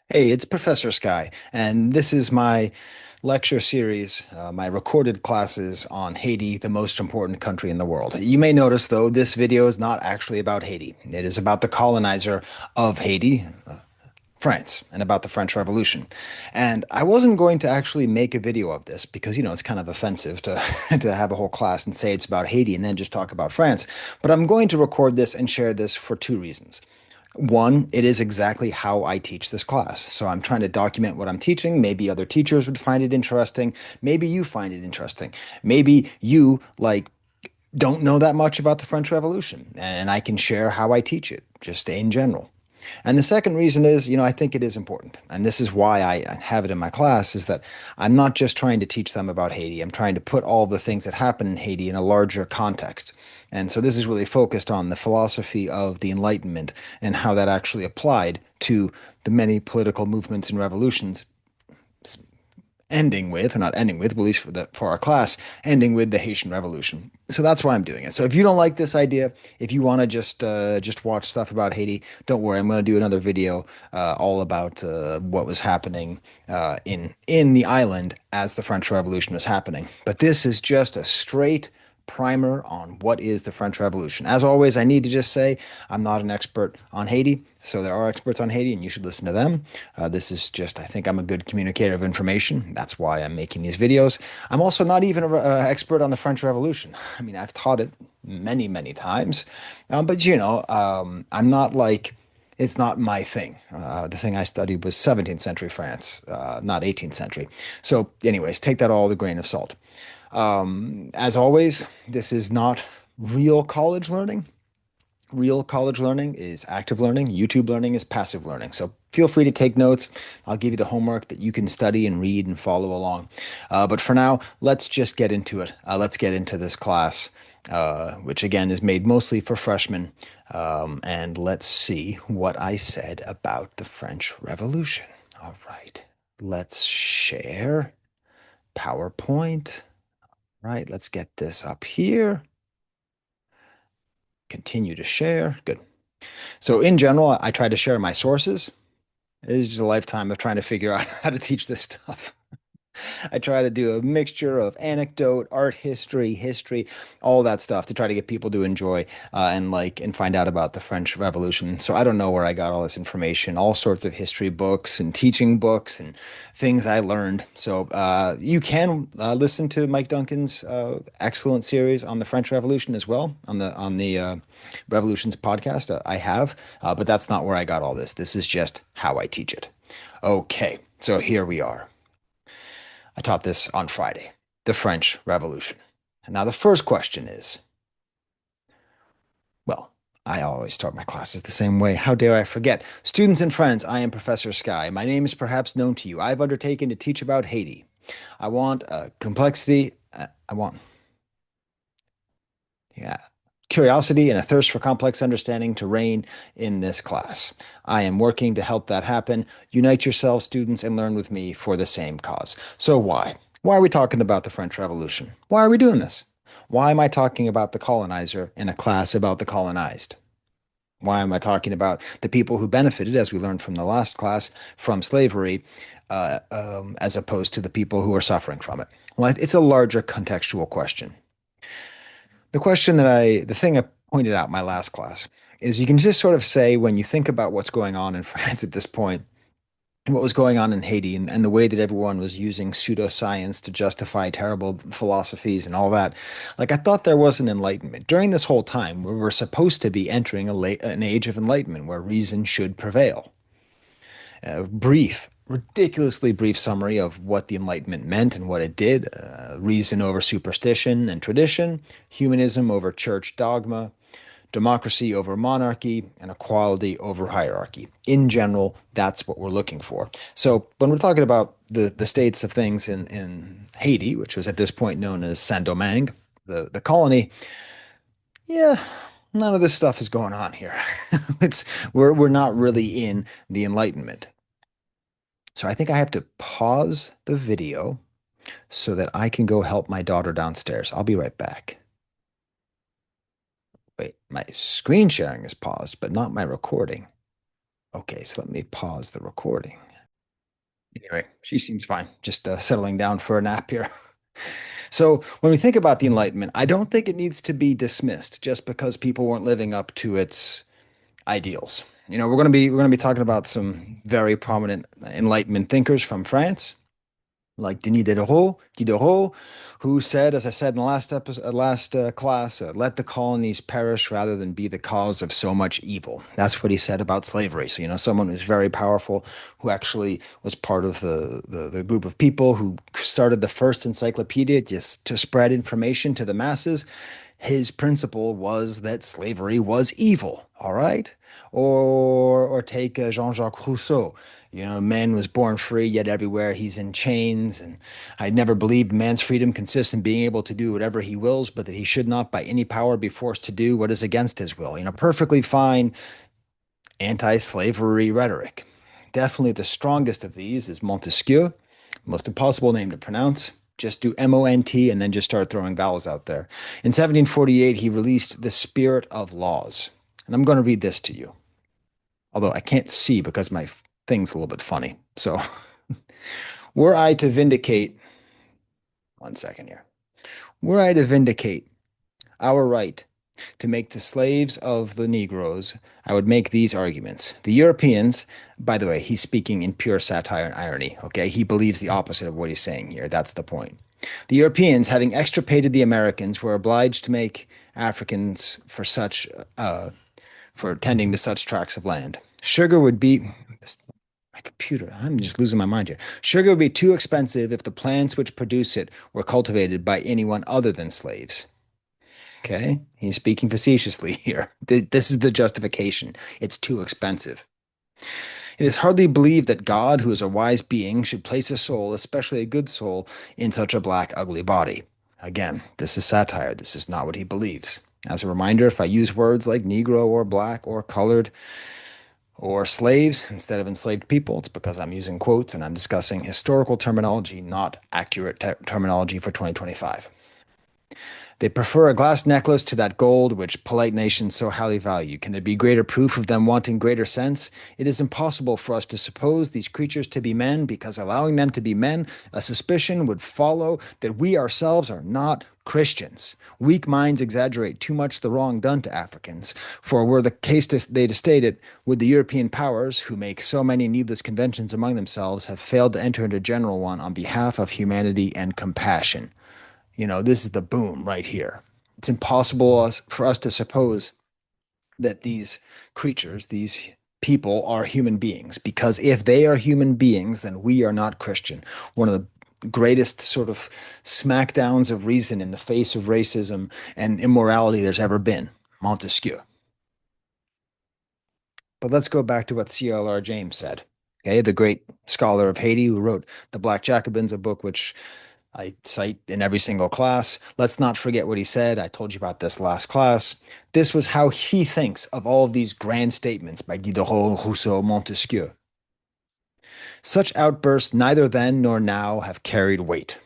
Hey, it's Professor Sky, and this is my lecture series, my recorded classes on Haiti, the most important country in the world. You may notice, though, this video is not actually about Haiti. It is about the colonizer of Haiti, France, and about the French Revolution. And I wasn't going to actually make a video of this because, it's kind of offensive to, to have a whole class and say it's about Haiti and then just talk about France. But I'm going to record this and share this for two reasons. One, it is exactly how I teach this class. So I'm trying to document what I'm teaching. Maybe other teachers would find it interesting. Maybe you find it interesting. Maybe you, don't know that much about the French Revolution, and I can share how I teach it, just in general. And the second reason is, I think it is important. And this is why I have it in my class, is that I'm not just trying to teach them about Haiti. I'm trying to put all the things that happen in Haiti in a larger context. And so this is really focused on the philosophy of the Enlightenment and how that actually applied to the many political movements and revolutions ending with, or not ending with, but at least for our class, ending with the Haitian Revolution. So that's why I'm doing it. So if you don't like this idea, if you want to just watch stuff about Haiti, don't worry. I'm going to do another video all about what was happening in the island as the French Revolution was happening. But this is just a straight primer on what is the French Revolution. As always, I need to just say I'm not an expert on Haiti. So there are experts on Haiti, and you should listen to them. This is just, I think I'm a good communicator of information. That's why I'm making these videos. I'm also not even an expert on the French Revolution. I mean, I've taught it many, many times. But, I'm not like, it's not my thing. The thing I studied was 17th century France, not 18th century. So, anyways, take that all with a grain of salt. As always, this is not real college learning. Real college learning is active learning. YouTube learning is passive learning. So feel free to take notes. I'll give you the homework that you can study and read and follow along. But for now, let's just get into it. Let's get into this class, which again is made mostly for freshmen. And let's see what I said about the French Revolution. All right, let's share PowerPoint. Right, let's get this up here. Continue to share. Good. So in general, I try to share my sources. It is just a lifetime of trying to figure out how to teach this stuff. I try to do a mixture of anecdote, art history, history, all that stuff to try to get people to enjoy and find out about the French Revolution. So I don't know where I got all this information, all sorts of history books and teaching books and things I learned. So you can listen to Mike Duncan's excellent series on the French Revolution as well on the Revolutions podcast. I have, but that's not where I got all this. This is just how I teach it. Okay, so here we are. I taught this on Friday, the French Revolution. And now the first question is, well, I always start my classes the same way. How dare I forget? Students and friends, I am Professor Sky. My name is perhaps known to you. I've undertaken to teach about Haiti. I want complexity. I want, yeah, curiosity and a thirst for complex understanding to reign in this class. I am working to help that happen. Unite yourselves, students, and learn with me for the same cause. So why? Why are we talking about the French Revolution? Why are we doing this? Why am I talking about the colonizer in a class about the colonized? Why am I talking about the people who benefited, as we learned from the last class, from slavery, as opposed to the people who are suffering from it? Well, it's a larger contextual question. The thing I pointed out in my last class is you can just sort of say when you think about what's going on in France at this point, and what was going on in Haiti, and the way that everyone was using pseudoscience to justify terrible philosophies and all that. Like, I thought there was an enlightenment. During this whole time, we were supposed to be entering an age of enlightenment where reason should prevail. A brief, ridiculously brief summary of what the Enlightenment meant and what it did. Reason over superstition and tradition, humanism over church dogma, democracy over monarchy, and equality over hierarchy. In general, that's what we're looking for. So when we're talking about the states of things in Haiti, which was at this point known as Saint-Domingue, the colony, yeah, none of this stuff is going on here. It's we're not really in the Enlightenment. So I think I have to pause the video so that I can go help my daughter downstairs. I'll be right back. Wait, my screen sharing is paused, but not my recording. Okay, so let me pause the recording. Anyway, she seems fine, just settling down for a nap here. So, when we think about the Enlightenment, I don't think it needs to be dismissed just because people weren't living up to its ideals. We're going to be talking about some very prominent Enlightenment thinkers from France, like Diderot, who said, as I said in the last episode, last class, let the colonies perish rather than be the cause of so much evil. That's what he said about slavery. So, someone who's very powerful, who actually was part of the group of people who started the first encyclopedia just to spread information to the masses. His principle was that slavery was evil. All right, or take Jean-Jacques Rousseau. Man was born free, yet everywhere he's in chains. And I never believed man's freedom consists in being able to do whatever he wills, but that he should not by any power be forced to do what is against his will. Perfectly fine anti-slavery rhetoric. Definitely the strongest of these is Montesquieu, most impossible name to pronounce. Just do Mont and then just start throwing vowels out there. In 1748, he released The Spirit of Laws. And I'm going to read this to you, although I can't see because my thing's a little bit funny. So, were I to vindicate, one second here, were I to vindicate our right to make the slaves of the Negroes, I would make these arguments. The Europeans, by the way, he's speaking in pure satire and irony, okay? He believes the opposite of what he's saying here. That's the point. The Europeans, having extirpated the Americans, were obliged to make Africans for tending to such tracts of land. Sugar would be my computer. I'm just losing my mind here. Sugar would be too expensive if the plants which produce it were cultivated by anyone other than slaves. Okay, he's speaking facetiously here. This is the justification. It's too expensive. It is hardly believed that God, who is a wise being, should place a soul, especially a good soul, in such a black, ugly body. Again, this is satire. This is not what he believes. As a reminder, if I use words like Negro or black or colored or slaves instead of enslaved people, it's because I'm using quotes and I'm discussing historical terminology, not accurate terminology for 2025. They prefer a glass necklace to that gold which polite nations so highly value. Can there be greater proof of them wanting greater sense? It is impossible for us to suppose these creatures to be men, because allowing them to be men, a suspicion would follow that we ourselves are not Christians. Weak minds exaggerate too much the wrong done to Africans. For were the case they to state it, would the European powers, who make so many needless conventions among themselves, have failed to enter into a general one on behalf of humanity and compassion? This is the boom right here. It's impossible for us to suppose that these creatures, these people, are human beings, because if they are human beings, then we are not Christian. One of the greatest sort of smackdowns of reason in the face of racism and immorality there's ever been. Montesquieu. But let's go back to what C.L.R. James said. Okay, the great scholar of Haiti who wrote The Black Jacobins, a book which I cite in every single class. Let's not forget what he said. I told you about this last class. This was how he thinks of all of these grand statements by Diderot, Rousseau, Montesquieu. Such outbursts neither then nor now have carried weight,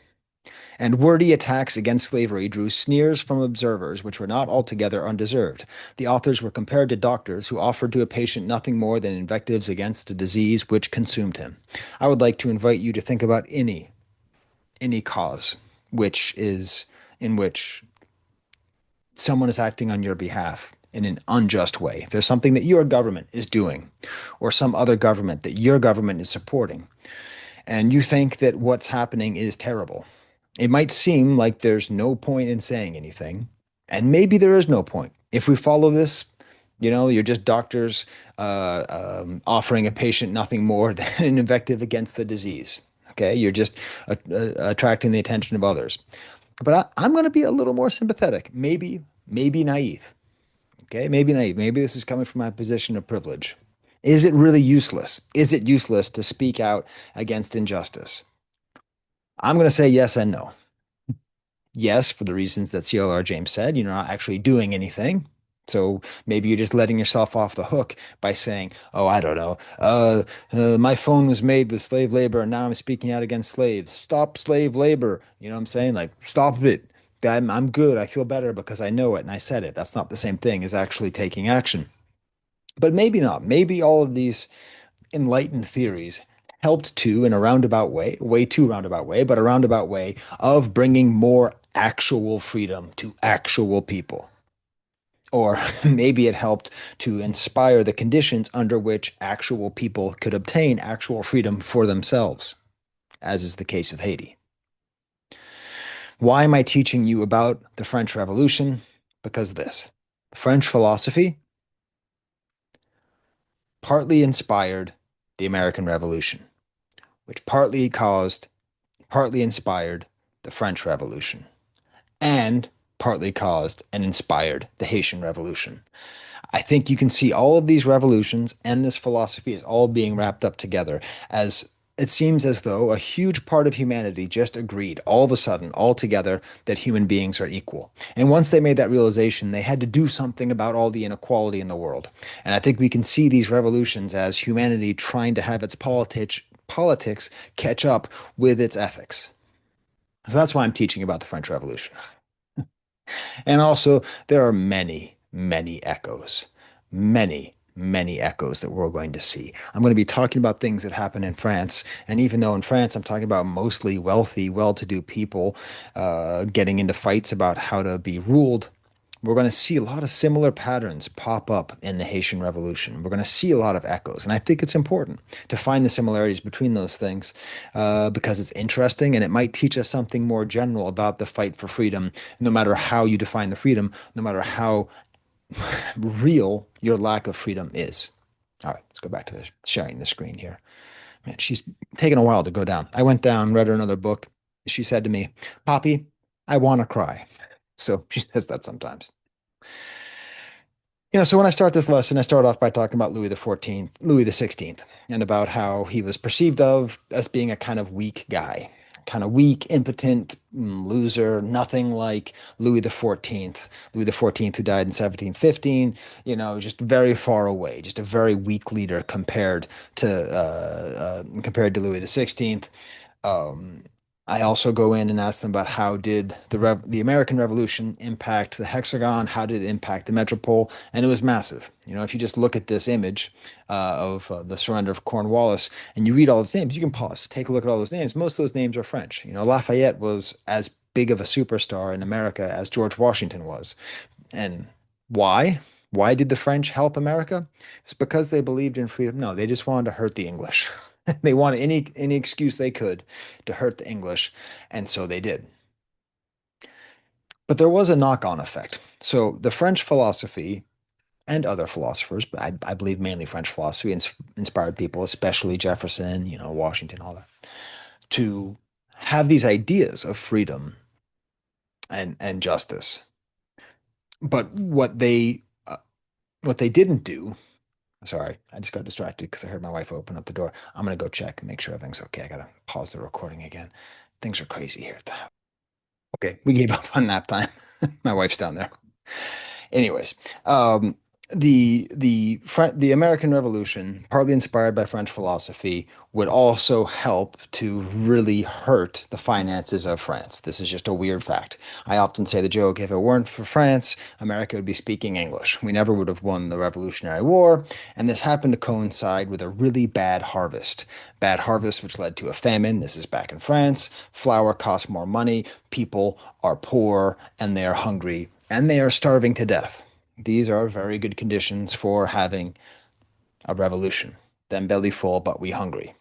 and wordy attacks against slavery drew sneers from observers which were not altogether undeserved. The authors were compared to doctors who offered to a patient nothing more than invectives against a disease which consumed him. I would like to invite you to think about any cause in which someone is acting on your behalf in an unjust way. If there's something that your government is doing, or some other government that your government is supporting, and you think that what's happening is terrible, it might seem like there's no point in saying anything, and maybe there is no point. If we follow this, you're just doctors offering a patient nothing more than an invective against the disease. Okay, you're just attracting the attention of others. But I'm going to be a little more sympathetic, maybe naive. Okay, maybe naive. Maybe this is coming from my position of privilege. Is it really useless? Is it useless to speak out against injustice? I'm going to say yes and no. Yes, for the reasons that CLR James said, you're not actually doing anything. So maybe you're just letting yourself off the hook by saying, "Oh, I don't know. My phone was made with slave labor, and now I'm speaking out against slaves. Stop slave labor." You know what I'm saying? Like, stop it. I'm good. I feel better because I know it and I said it. That's not the same thing as actually taking action. But maybe not. Maybe all of these enlightened theories helped to, in a roundabout way, way too roundabout way, but a roundabout way of bringing more actual freedom to actual people. Or maybe it helped to inspire the conditions under which actual people could obtain actual freedom for themselves, as is the case with Haiti. Why am I teaching you about the French Revolution? Because this French philosophy partly inspired the American Revolution, which partly inspired the French Revolution, and partly caused and inspired the Haitian Revolution. I think you can see all of these revolutions and this philosophy is all being wrapped up together as it seems as though a huge part of humanity just agreed all of a sudden, all together, that human beings are equal. And once they made that realization, they had to do something about all the inequality in the world. And I think we can see these revolutions as humanity trying to have its politics catch up with its ethics. So that's why I'm teaching about the French Revolution. And also, there are many echoes, many echoes that we're going to see. I'm going to be talking about things that happen in France. And even though in France, I'm talking about mostly wealthy, well-to-do people getting into fights about how to be ruled, we're going to see a lot of similar patterns pop up in the Haitian Revolution. We're going to see a lot of echoes. And I think it's important to find the similarities between those things because it's interesting and it might teach us something more general about the fight for freedom, no matter how you define the freedom, no matter how real your lack of freedom is. All right, let's go back to the sharing the screen here. Man, she's taken a while to go down. I went down, read her another book. She said to me, Poppy, I want to cry. So she says that sometimes. So when I start this lesson, I start off by talking about Louis the 14th, Louis the 16th, and about how he was perceived of as being a kind of weak guy, kind of weak, impotent, loser, nothing like Louis the 14th, Louis the 14th who died in 1715, just very far away, just a very weak leader compared to Louis the 16th. Um, I also go in and ask them about how did the American Revolution impact the hexagon? How did it impact the metropole? And it was massive. If you just look at this image of the surrender of Cornwallis and you read all those names, you can pause, take a look at all those names. Most of those names are French. Lafayette was as big of a superstar in America as George Washington was. And why? Why did the French help America? It's because they believed in freedom. No, they just wanted to hurt the English. They wanted any excuse they could to hurt the English, and so they did. But there was a knock-on effect. So the French philosophy and other philosophers, but I believe mainly French philosophy inspired people, especially Jefferson, Washington, all that, to have these ideas of freedom and justice. But what they didn't do. Sorry, I just got distracted because I heard my wife open up the door. I'm gonna go check and make sure everything's okay. I gotta pause the recording again. Things are crazy here at the house. Okay, we gave up on nap time. My wife's down there. Anyways, the American Revolution, partly inspired by French philosophy, would also help to really hurt the finances of France. This is just a weird fact. I often say the joke, if it weren't for France, America would be speaking English. We never would have won the Revolutionary War, and this happened to coincide with a really bad harvest. Bad harvest, which led to a famine. This is back in France. Flour costs more money. People are poor, and they are hungry, and they are starving to death. These are very good conditions for having a revolution. Them belly full, but we hungry.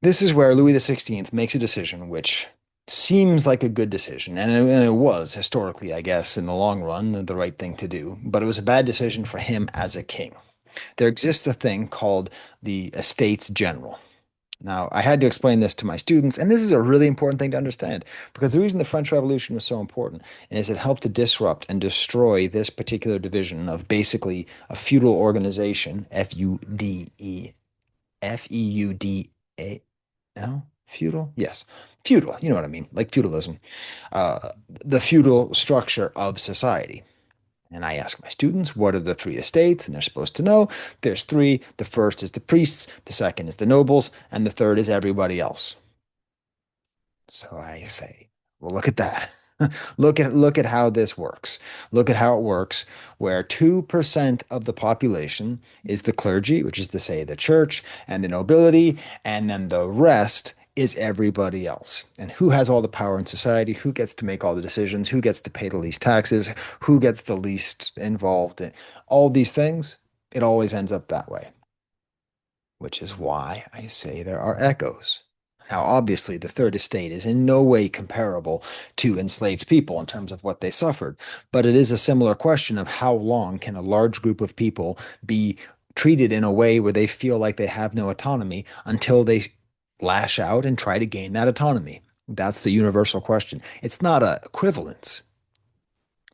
This is where Louis XVI makes a decision which seems like a good decision, and it was historically, I guess, in the long run, the right thing to do, but it was a bad decision for him as a king. There exists a thing called the Estates General. Now, I had to explain this to my students, and this is a really important thing to understand because the reason the French Revolution was so important is it helped to disrupt and destroy this particular division of basically a feudal organization, Feudal? Feudal? Yes. Feudal, you know what I mean, like feudalism, the feudal structure of society. And I ask my students, what are the three estates? And they're supposed to know. There's three. The first is the priests, the second is the nobles, and the third is everybody else. So I say, well, look at that. Look at how this works. Look at how it works, where 2% of the population is the clergy, which is to say the church and the nobility, and then the rest is everybody else. And who has all the power in society? Who gets to make all the decisions? Who gets to pay the least taxes? Who gets the least involved in all these things? It always ends up that way, which is why I say there are echoes. Now, obviously, the third estate is in no way comparable to enslaved people in terms of what they suffered, but it is a similar question of how long can a large group of people be treated in a way where they feel like they have no autonomy until they lash out and try to gain that autonomy. That's the universal question. It's not a equivalence,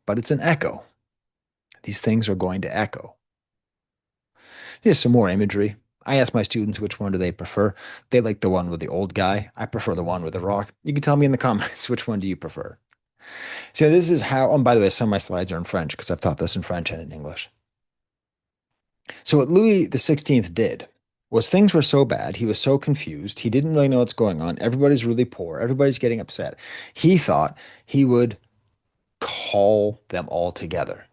but it's an echo. These things are going to echo. Here's some more imagery. I ask my students which one do they prefer. They like the one with the old guy. I prefer the one with the rock. You can tell me in the comments which one do you prefer. So this is how, oh, and by the way, some of my slides are in French because I've taught this in French and in English. So what Louis the 16th did was things were so bad, he was so confused, he didn't really know what's going on. Everybody's really poor, everybody's getting upset. He thought he would call them all together.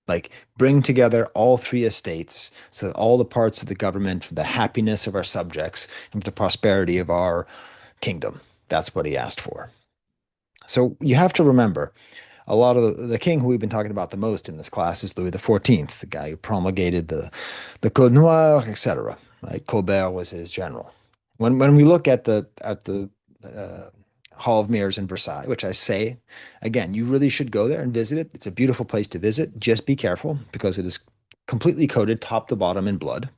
Like bring together all three estates so that all the parts of the government for the happiness of our subjects and for the prosperity of our kingdom. That's what he asked for. So you have to remember a lot of the king who we've been talking about the most in this class is Louis the 14th, the guy who promulgated the Code Noir, etc. Right? Colbert was his general. When we look at the uh, Hall of Mirrors in Versailles, which I say again, you really should go there and visit it. It's a beautiful place to visit. Just be careful because it is completely coated top to bottom in blood.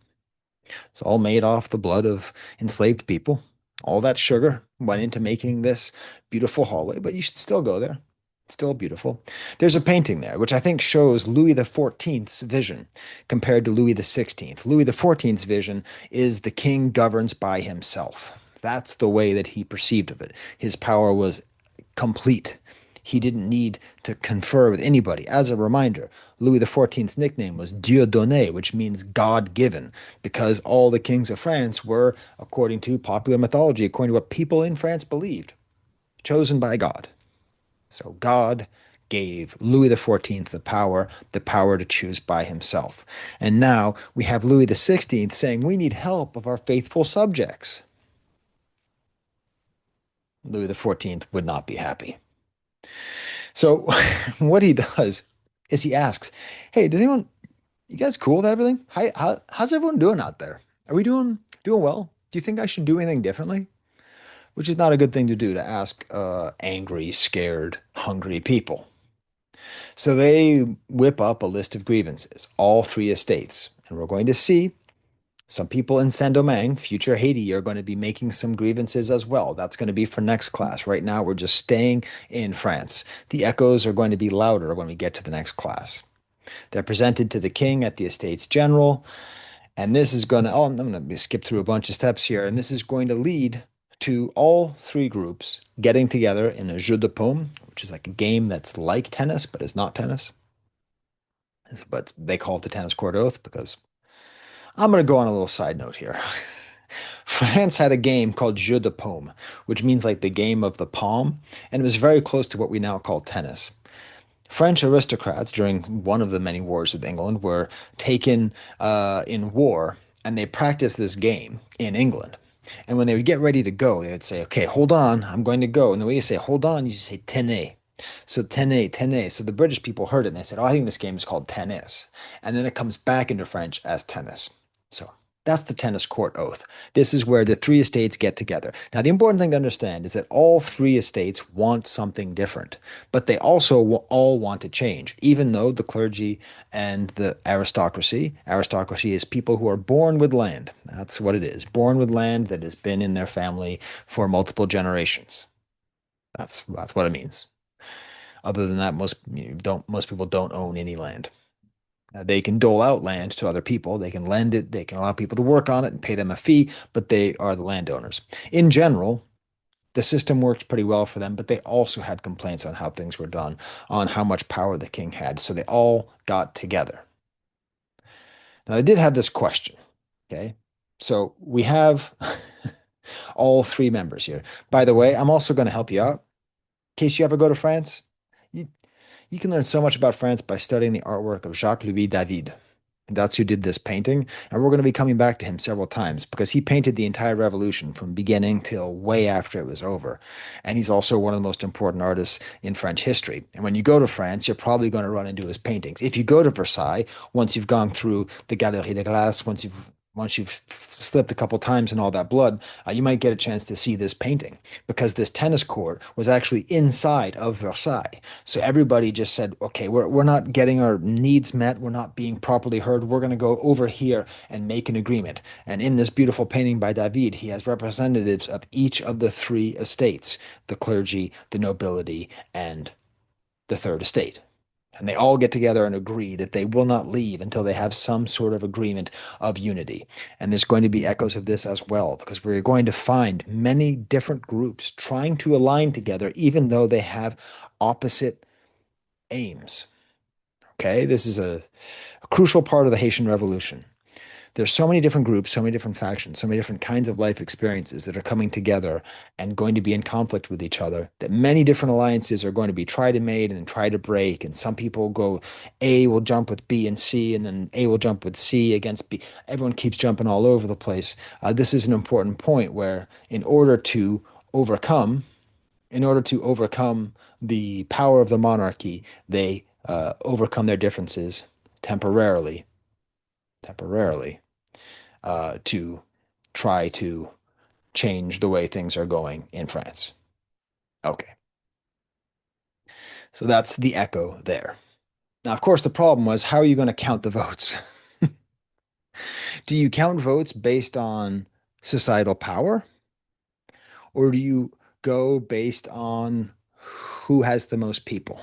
It's all made off the blood of enslaved people. All that sugar went into making this beautiful hallway, but you should still go there. It's still beautiful. There's a painting there, which I think shows Louis the 14th's vision compared to Louis the 16th. Louis the 14th's vision is the king governs by himself. That's the way that he perceived of it. His power was complete. He didn't need to confer with anybody. As a reminder, Louis XIV's nickname was Dieu donné, which means God given, because all the kings of France were, according to popular mythology, according to what people in France believed, chosen by God. So God gave Louis XIV the power to choose by himself. And now we have Louis XVI saying we need help of our faithful subjects. Louis XIV would not be happy. So what he does is he asks, "Hey, does anyone, you guys cool with everything? How's everyone doing out there? Are we doing well? Do you think I should do anything differently?" Which is not a good thing to do to ask angry, scared, hungry people. So they whip up a list of grievances, all three estates, and we're going to see some people in Saint-Domingue, future Haiti, are going to be making some grievances as well. That's going to be for next class. Right now, we're just staying in France. The echoes are going to be louder when we get to the next class. They're presented to the king at the Estates General, and this is going to, oh, I'm going to skip through a bunch of steps here, and this is going to lead to all three groups getting together in a jeu de paume, which is like a game that's like tennis, but is not tennis. But they call it the tennis court oath because I'm going to go on a little side note here. France had a game called Jeu de Paume, which means like the game of the palm, and it was very close to what we now call tennis. French aristocrats during one of the many wars with England were taken in war, and they practiced this game in England. And when they would get ready to go, they would say, "Okay, hold on, I'm going to go." And the way you say "hold on," you say "tenez." So tenez, tenez. So the British people heard it and they said, "Oh, I think this game is called tennis." And then it comes back into French as tennis. So that's the tennis court oath. This is where the three estates get together. Now, the important thing to understand is that all three estates want something different, but they also all want to change, even though the clergy and the aristocracy is people who are born with land. That's what it is, born with land that has been in their family for multiple generations. That's what it means. Other than that, most people don't own any land. They can dole out land to other people. They can lend it. They can allow people to work on it and pay them a fee, but they are the landowners. In general, the system worked pretty well for them, but they also had complaints on how things were done, on how much power the king had. So they all got together. Now, they did have this question. Okay. So we have all three members here. By the way, I'm also going to help you out. case you ever go to France, you, you can learn so much about France by studying the artwork of Jacques-Louis David. That's who did this painting. And we're going to be coming back to him several times because he painted the entire revolution from beginning till way after it was over. And he's also one of the most important artists in French history. And when you go to France, you're probably going to run into his paintings. If you go to Versailles, once you've gone through the Galerie de Glace, once you've slipped a couple times in all that blood, you might get a chance to see this painting because this tennis court was actually inside of Versailles. So everybody just said, okay, we're not getting our needs met. We're not being properly heard. We're going to go over here and make an agreement. And in this beautiful painting by David, he has representatives of each of the three estates, the clergy, the nobility, and the third estate. And they all get together and agree that they will not leave until they have some sort of agreement of unity. And there's going to be echoes of this as well, because we're going to find many different groups trying to align together, even though they have opposite aims. Okay, this is a crucial part of the Haitian Revolution. There's so many different groups, so many different factions, so many different kinds of life experiences that are coming together and going to be in conflict with each other, that many different alliances are going to be tried and made and then try to break. And some people go, A will jump with B and C, and then A will jump with C against B. Everyone keeps jumping all over the place. This is an important point where overcome, in order to overcome the power of the monarchy, they overcome their differences temporarily, temporarily to try to change the way things are going in France. Okay, so that's the echo there. Now, of course, the problem was how are you going to count the votes? Do you count votes based on societal power, or do you go based on who has the most people?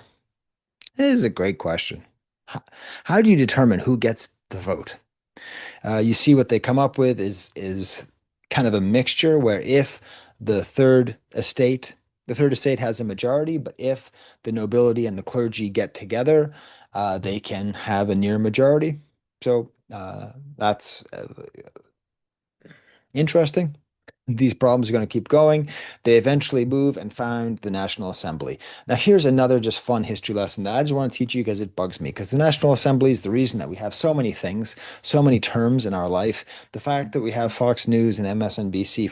This is a great question. How, how do you determine who gets the vote? You see what they come up with is kind of a mixture where if the third estate, the third estate has a majority, but if the nobility and the clergy get together, they can have a near majority. So that's interesting. These problems are going to keep going. They eventually move and found the National Assembly. Now, here's another just fun history lesson that I just want to teach you because it bugs me. Because the National Assembly is the reason that we have so many things, so many terms in our life. The fact that we have Fox News and MSNBC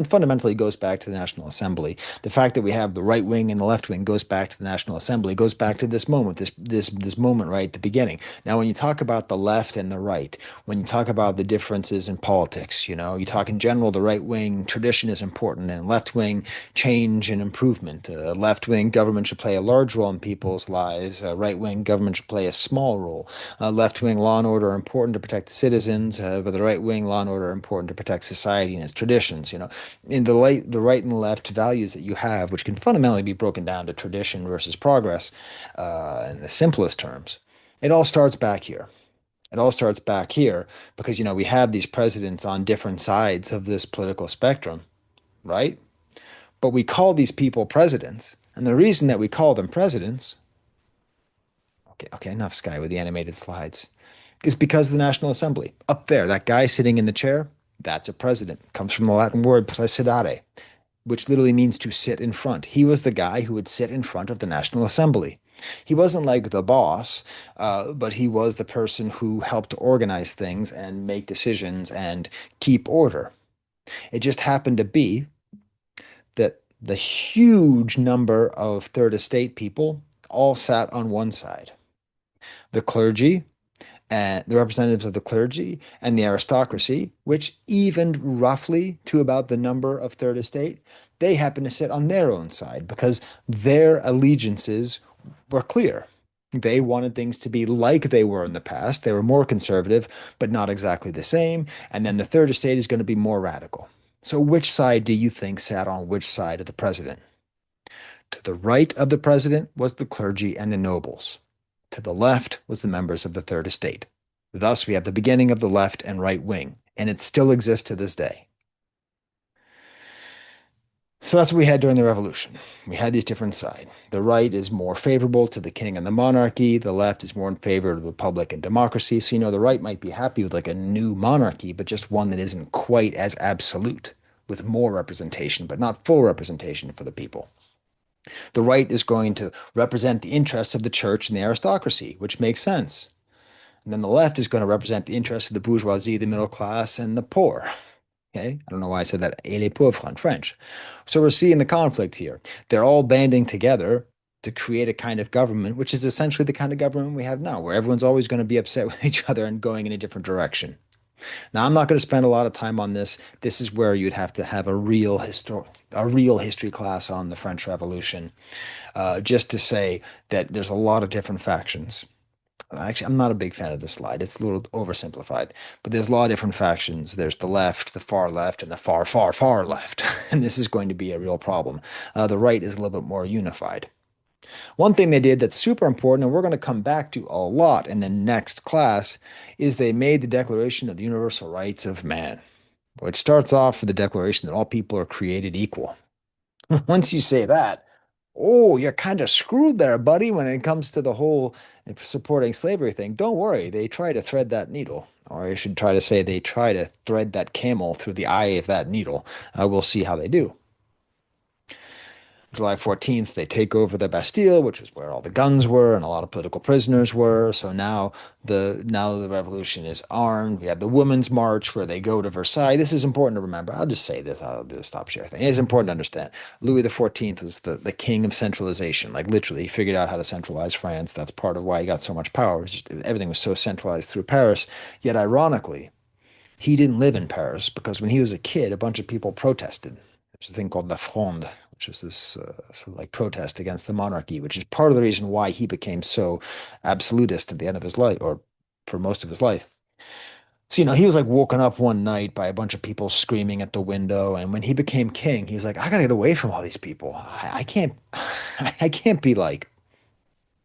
fundamentally goes back to the National Assembly. The fact that we have the right wing and the left wing goes back to the National Assembly, goes back to this moment, this moment right at the beginning. Now, when you talk about the left and the right, when you talk about the differences in politics, you talk in general, the right wing tradition is important and left wing change and improvement. Left wing government should play a large role in people's lives. Right wing government should play a small role. Left wing law and order are important to protect the citizens, but the right wing law and order are important to protect society and its traditions. In the right and left values that you have, which can fundamentally be broken down to tradition versus progress, in the simplest terms, it all starts back here. It all starts back here because, we have these presidents on different sides of this political spectrum, right? But we call these people presidents. And the reason that we call them presidents, okay, okay, enough Sky with the animated slides, is because the National Assembly, up there, that guy sitting in the chair, that's a president. It comes from the Latin word presidere, which literally means to sit in front. He was the guy who would sit in front of the National Assembly. He wasn't like the boss, but he was the person who helped to organize things and make decisions and keep order. It just happened to be that the huge number of Third Estate people all sat on one side. The clergy and the representatives of the clergy and the aristocracy, which evened roughly to about the number of Third Estate, they happened to sit on their own side because their allegiances were clear. They wanted things to be like they were in the past. They were more conservative, but not exactly the same. And then the Third Estate is going to be more radical. So, which side do you think sat on which side of the president? To the right of the president was the clergy and the nobles. To the left was the members of the Third Estate. Thus, we have the beginning of the left and right wing, and it still exists to this day. So that's what we had during the revolution. We had these different sides. The right is more favorable to the king and the monarchy. The left is more in favor of the republic and democracy. So, the right might be happy with like a new monarchy, but just one that isn't quite as absolute, with more representation, but not full representation for the people. The right is going to represent the interests of the church and the aristocracy, which makes sense. And then the left is going to represent the interests of the bourgeoisie, the middle class, and the poor. Okay, I don't know why I said that, et les pauvres in French. So we're seeing the conflict here. They're all banding together to create a kind of government, which is essentially the kind of government we have now, where everyone's always going to be upset with each other and going in a different direction. Now, I'm not going to spend a lot of time on this. This is where you'd have to have a real history class on the French Revolution, just to say that there's a lot of different factions. Actually, I'm not a big fan of this slide. It's a little oversimplified, but there's a lot of different factions. There's the left, the far left, and the far, far, far left. And this is going to be a real problem. The right is a little bit more unified. One thing they did that's super important, and we're going to come back to a lot in the next class, is they made the Declaration of the Universal Rights of Man, which starts off with the declaration that all people are created equal. Once you say that, oh, you're kind of screwed there, buddy, when it comes to the whole supporting slavery thing. Don't worry, they try to thread that needle. Or I should try to say they try to thread that camel through the eye of that needle. We'll see how they do. July 14th, they take over the Bastille, which is where all the guns were and a lot of political prisoners were. So now the revolution is armed. We have the Women's March where they go to Versailles. This is important to remember. I'll just say this. I'll do a stop share thing. It's important to understand. Louis the 14th was the king of centralization. Like literally, he figured out how to centralize France. That's part of why he got so much power. Everything was so centralized through Paris. Yet ironically, he didn't live in Paris because when he was a kid, a bunch of people protested. There's a thing called La Fronde, which is this sort of like protest against the monarchy, which is part of the reason why he became so absolutist at the end of his life, or for most of his life. So, he was like woken up one night by a bunch of people screaming at the window. And when he became king, he was like, I gotta get away from all these people. I can't, I can't be like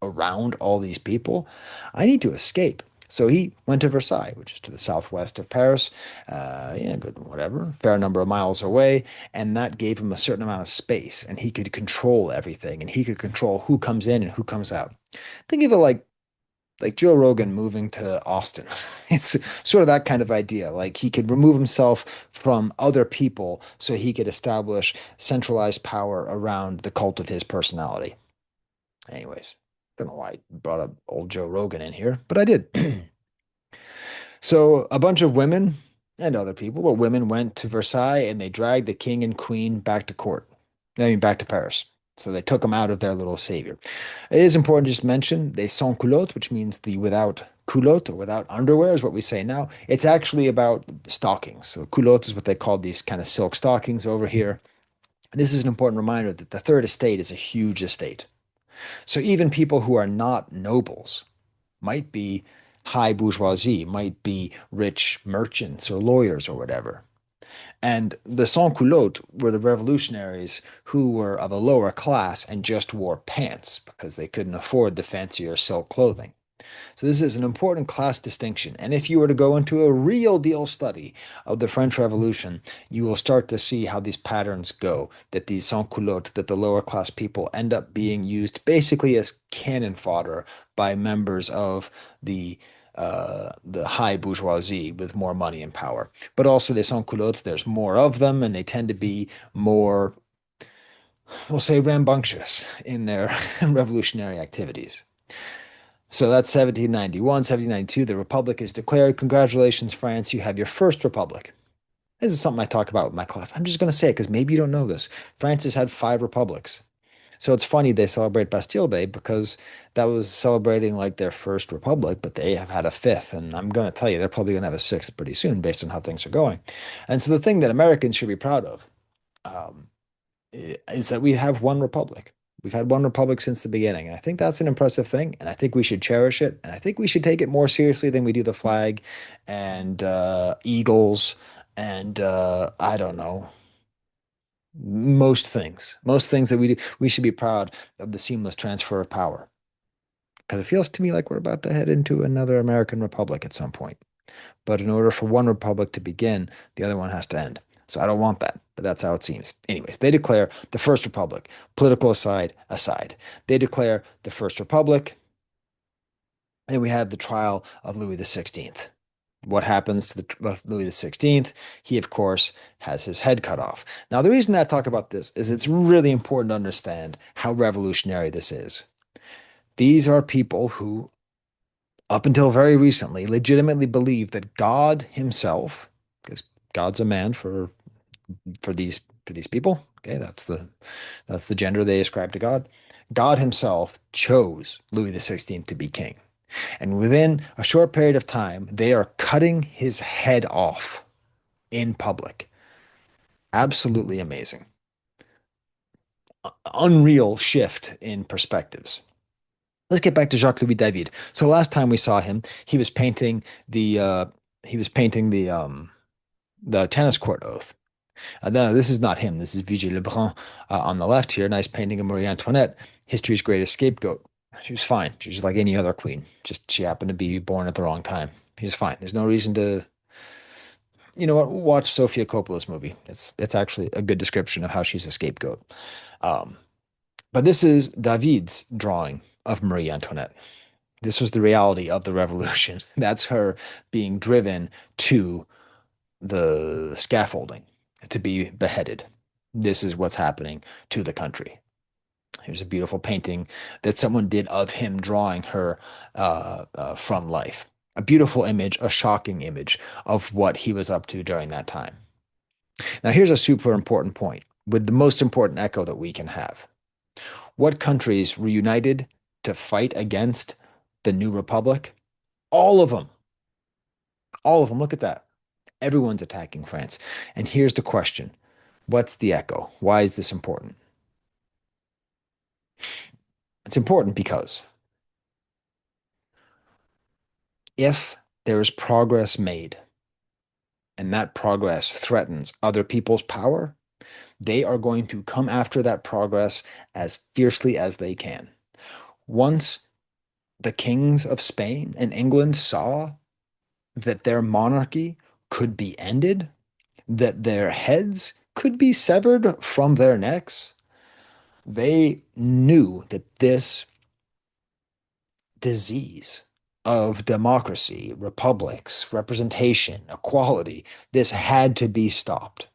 around all these people. I need to escape. So he went to Versailles, which is to the southwest of Paris. Yeah, good, whatever, fair number of miles away. And that gave him a certain amount of space, and he could control everything, and he could control who comes in and who comes out. Think of it like Joe Rogan moving to Austin. It's sort of that kind of idea. Like he could remove himself from other people so he could establish centralized power around the cult of his personality. Anyways, don't know why I brought up old Joe Rogan in here, but I did. So a bunch of women and other people, but women went to Versailles and they dragged the king and queen back to court. I mean, back to Paris. So they took them out of their little savior. It is important to just mention they sans culotte, which means the without culotte or without underwear is what we say now. It's actually about stockings. So culotte is what they call these kind of silk stockings over here. This is an important reminder that the third estate is a huge estate. So even people who are not nobles might be high bourgeoisie, might be rich merchants or lawyers or whatever. And the sans-culottes were the revolutionaries who were of a lower class and just wore pants because they couldn't afford the fancier silk clothing. So this is an important class distinction. And if you were to go into a real deal study of the French Revolution, you will start to see how these patterns go, that these sans-culottes, that the lower class people end up being used basically as cannon fodder by members of the high bourgeoisie with more money and power. But also the sans-culottes, there's more of them, and they tend to be more, we'll say, rambunctious in their revolutionary activities. So that's 1791, 1792. The Republic is declared. Congratulations, France. You have your first Republic. This is something I talk about with my class. I'm just going to say it because maybe you don't know this. France has had five republics. So it's funny they celebrate Bastille Day because that was celebrating like their first republic, but they have had a fifth. And I'm going to tell you, they're probably going to have a sixth pretty soon based on how things are going. And so the thing that Americans should be proud of um, is that we have one republic. We've had one republic since the beginning. And I think that's an impressive thing. And I think we should cherish it. And I think we should take it more seriously than we do the flag and eagles and I don't know, most things that we do. We should be proud of the seamless transfer of power because it feels to me like we're about to head into another American republic at some point. But in order for one republic to begin, the other one has to end. So I don't want that, but that's how it seems. Anyways, they declare the First Republic, political aside. They declare the First Republic, and we have the trial of Louis the 16th. What happens to Louis the 16th? He, of course, has his head cut off. Now, the reason that I talk about this is it's really important to understand how revolutionary this is. These are people who, up until very recently, legitimately believed that God himself, because God's a man for these people, okay, that's the gender they ascribe to God. God himself chose Louis the 16th to be king. And within a short period of time, they are cutting his head off in public. Absolutely amazing. Unreal shift in perspectives. Let's get back to Jacques-Louis David. So last time we saw him, he was painting the tennis court oath. No, this is not him. This is Vigée Lebrun on the left here. Nice painting of Marie Antoinette, history's greatest scapegoat. She was fine. She was like any other queen. Just she happened to be born at the wrong time. She was fine. There's no reason to, you know what? Watch Sofia Coppola's movie. It's actually a good description of how she's a scapegoat. Um, but this is David's drawing of Marie Antoinette. This was the reality of the revolution. That's her being driven to the scaffolding to be beheaded. This is what's happening to the country. Here's a beautiful painting that someone did of him drawing her from life. A beautiful image, a shocking image of what he was up to during that time. Now, here's a super important point with the most important echo that we can have. What countries were united to fight against the new republic? All of them. All of them. Look at that. Everyone's attacking France. And here's the question. What's the echo? Why is this important? It's important because if there is progress made and that progress threatens other people's power, they are going to come after that progress as fiercely as they can. Once the kings of Spain and England saw that their monarchy could be ended, that their heads could be severed from their necks, they knew that this disease of democracy, republics, representation, equality, this had to be stopped.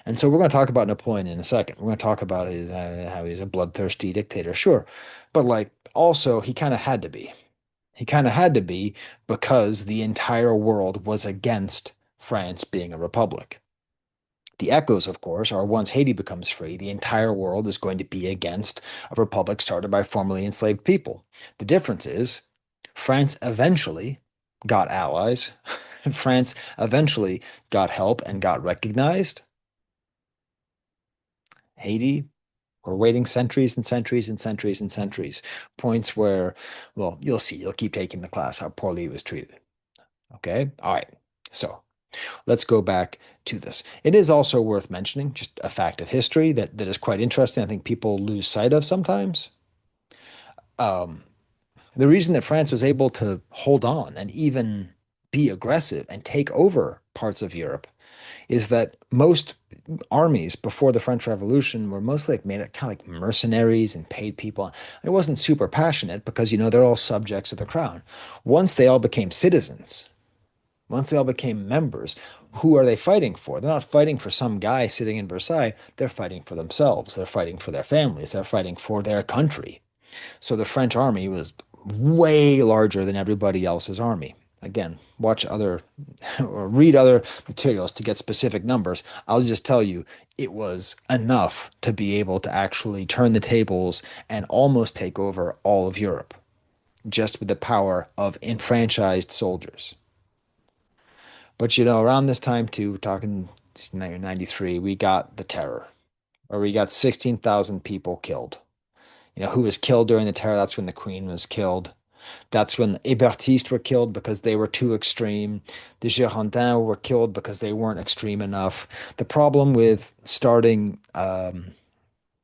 And so we're going to talk about Napoleon in a second. We're going to talk about how he's a bloodthirsty dictator, sure. But like also, he kind of had to be. He kind of had to be because the entire world was against France being a republic. The echoes, of course, are once Haiti becomes free, the entire world is going to be against a republic started by formerly enslaved people. The difference is France eventually got allies. France eventually got help and got recognized. Haiti, we're waiting centuries and centuries and centuries and centuries. Points where, well, you'll see, you'll keep taking the class how poorly he was treated. Okay? All right. So let's go back to this. It is also worth mentioning, just a fact of history that is quite interesting. I think people lose sight of sometimes. Um, the reason that France was able to hold on and even be aggressive and take over parts of Europe is that most armies before the French Revolution were mostly like made up kind of like mercenaries and paid people. It wasn't super passionate because, you know, they're all subjects of the crown. Once they all became citizens, once they all became members, who are they fighting for? They're not fighting for some guy sitting in Versailles. They're fighting for themselves. They're fighting for their families. They're fighting for their country. So the French army was way larger than everybody else's army. Again, watch other or read other materials to get specific numbers. I'll just tell you it was enough to be able to actually turn the tables and almost take over all of Europe just with the power of enfranchised soldiers. But you know, around this time too, we're talking 93, we got the terror, where we got 16,000 people killed. You know, who was killed during the terror? That's when the Queen was killed. That's when the Hébertistes were killed because they were too extreme. The Girondins were killed because they weren't extreme enough. The problem with starting a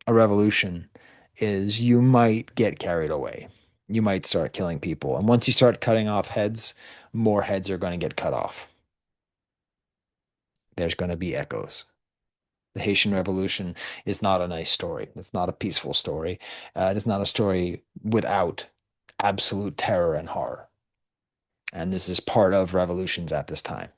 revolution is you might get carried away. You might start killing people. And once you start cutting off heads, more heads are going to get cut off. There's going to be echoes. The Haitian Revolution is not a nice story. It's not a peaceful story. It is not a story without absolute terror and horror. And this is part of revolutions at this time.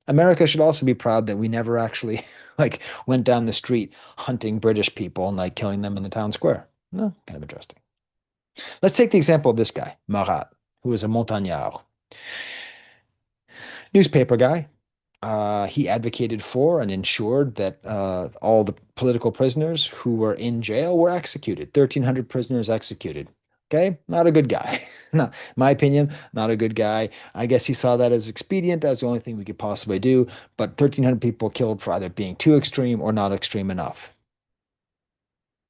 America should also be proud that we never actually like went down the street hunting British people and like killing them in the town square. No, kind of interesting. Let's take the example of this guy, Marat, who was a montagnard, newspaper guy. He advocated for and ensured that all the political prisoners who were in jail were executed. 1,300 prisoners executed. Okay, not a good guy. Not, my opinion, not a good guy. I guess he saw that as expedient. That's the only thing we could possibly do. But 1,300 people killed for either being too extreme or not extreme enough.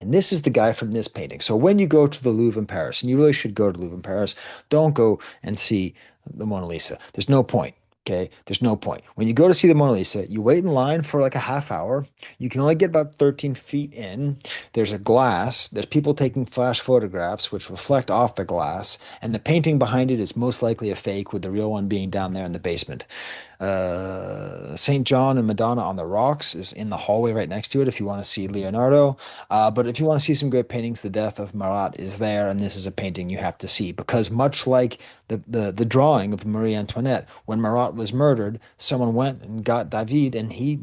And this is the guy from this painting. So when you go to the Louvre in Paris, and you really should go to the Louvre in Paris, don't go and see the Mona Lisa. There's no point. Okay, there's no point. When you go to see the Mona Lisa, you wait in line for like a half hour. You can only get about 13 feet in. There's a glass. There's people taking flash photographs, which reflect off the glass. And the painting behind it is most likely a fake, with the real one being down there in the basement. St. John and Madonna on the Rocks is in the hallway right next to it if you want to see Leonardo. But if you want to see some great paintings, The Death of Marat is there, and this is a painting you have to see because much like the drawing of Marie Antoinette, when Marat was murdered, someone went and got David, and he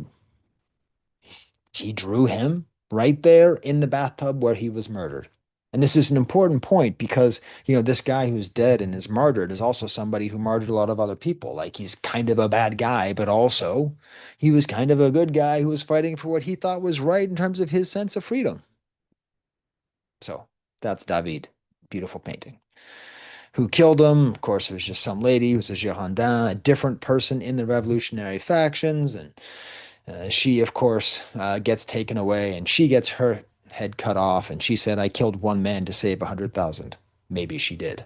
drew him right there in the bathtub where he was murdered. And this is an important point because, this guy who's dead and is martyred is also somebody who martyred a lot of other people. Like he's kind of a bad guy, but also he was kind of a good guy who was fighting for what he thought was right in terms of his sense of freedom. So that's David. Beautiful painting. Who killed him? Of course, it was just some lady who was a Girondin, a different person in the revolutionary factions. And she, of course, gets taken away and she gets her head cut off. And she said, I killed one man to save 100,000. Maybe she did.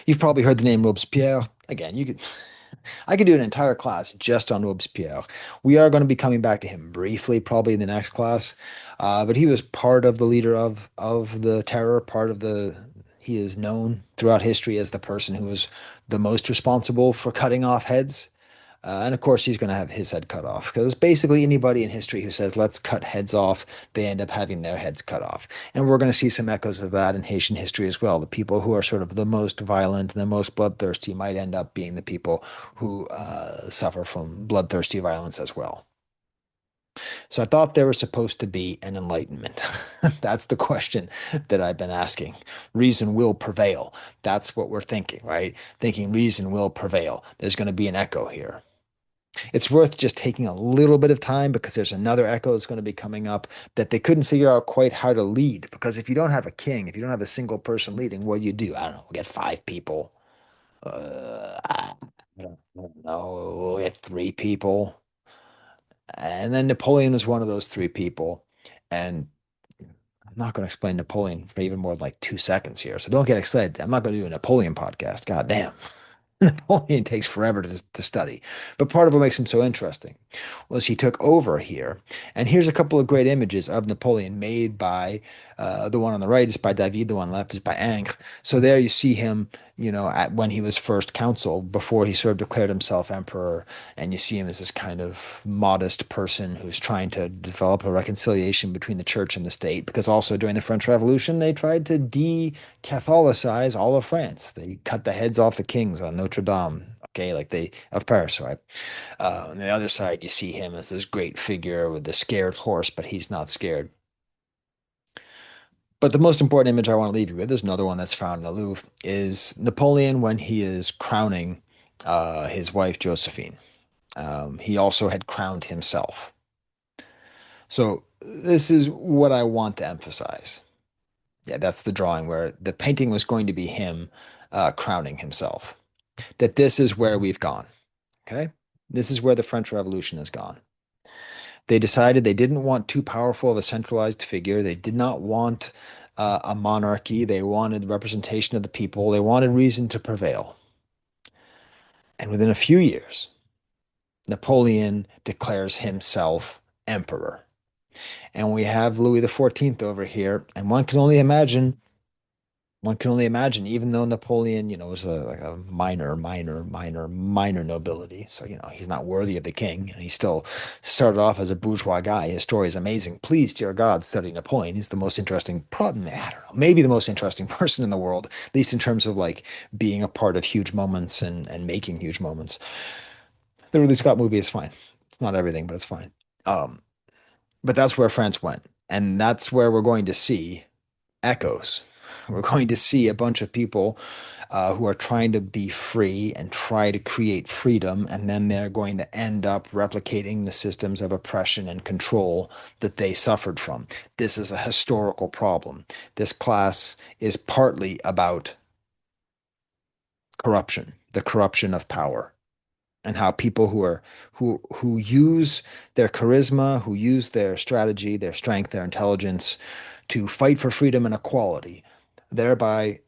You've probably heard the name Robespierre. Again, I could do an entire class just on Robespierre. We are going to be coming back to him briefly, probably in the next class. But he was part of the leader of the terror, he is known throughout history as the person who was the most responsible for cutting off heads. And of course, he's going to have his head cut off because basically anybody in history who says, let's cut heads off, they end up having their heads cut off. And we're going to see some echoes of that in Haitian history as well. The people who are sort of the most violent and the most bloodthirsty might end up being the people who suffer from bloodthirsty violence as well. So I thought there was supposed to be an enlightenment. That's the question that I've been asking. Reason will prevail. That's what we're thinking, right? Thinking reason will prevail. There's going to be an echo here. It's worth just taking a little bit of time because there's another echo that's going to be coming up that they couldn't figure out quite how to lead. Because if you don't have a king, if you don't have a single person leading, what do you do? I don't know. We get five people. I don't know. We get three people. And then Napoleon was one of those three people. And I'm not going to explain Napoleon for even more than like 2 seconds here. So don't get excited. I'm not going to do a Napoleon podcast. God damn. Napoleon takes forever to study. But part of what makes him so interesting was he took over here. And here's a couple of great images of Napoleon made by the one on the right is by David, the one on the left is by Ingres. So there you see him, when he was first consul, before he sort of declared himself emperor. And you see him as this kind of modest person who's trying to develop a reconciliation between the church and the state. Because also during the French Revolution, they tried to de-Catholicize all of France. They cut the heads off the kings on Notre Dame. Okay, of Paris, right? On the other side, you see him as this great figure with the scared horse, but he's not scared. But the most important image I want to leave you with is another one that's found in the Louvre, is Napoleon when he is crowning his wife Josephine. He also had crowned himself. So this is what I want to emphasize. Yeah, that's the drawing where the painting was going to be him crowning himself. That this is where we've gone. Okay? This is where the French Revolution has gone. They decided they didn't want too powerful of a centralized figure. They did not want a monarchy. They wanted representation of the people. They wanted reason to prevail. And within a few years, Napoleon declares himself emperor. And we have Louis the 14th over here. And one can only imagine One can only imagine, even though Napoleon, was like a minor nobility. So, he's not worthy of the king. And he still started off as a bourgeois guy. His story is amazing. Please, dear God, study Napoleon. He's the most interesting, probably, I don't know, maybe the most interesting person in the world, at least in terms of like being a part of huge moments and making huge moments. The Ridley Scott movie is fine. It's not everything, but it's fine. Um, but that's where France went. And that's where we're going to see echoes. We're going to see a bunch of people who are trying to be free and try to create freedom, and then they're going to end up replicating the systems of oppression and control that they suffered from. This is a historical problem. This class is partly about corruption, the corruption of power, and how people who use their charisma, who use their strategy, their strength, their intelligence to fight for freedom and equality, thereby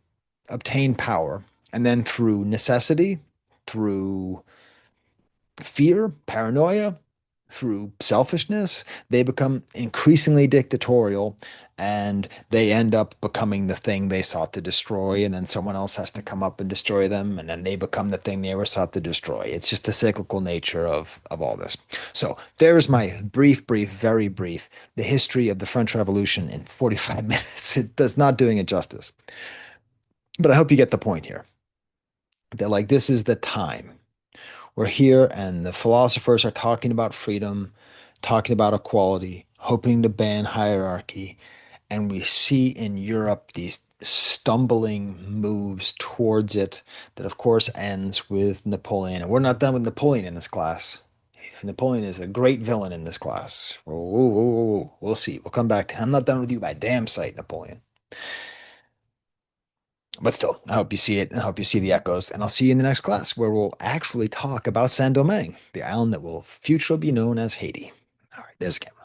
obtain power, and then through necessity, through fear, paranoia, through selfishness, they become increasingly dictatorial and they end up becoming the thing they sought to destroy. And then someone else has to come up and destroy them. And then they become the thing they were sought to destroy. It's just the cyclical nature of all this. So there's my very brief, the history of the French Revolution in 45 minutes. It does not doing it justice. But I hope you get the point here that like this is the time. We're here, and the philosophers are talking about freedom, talking about equality, hoping to ban hierarchy. And we see in Europe these stumbling moves towards it that, of course, ends with Napoleon. And we're not done with Napoleon in this class. Napoleon is a great villain in this class. We'll see. We'll come back to I'm not done with you by damn sight, Napoleon. But still, I hope you see it and I hope you see the echoes. And I'll see you in the next class where we'll actually talk about Saint-Domingue, the island that will future be known as Haiti. All right, there's a camera.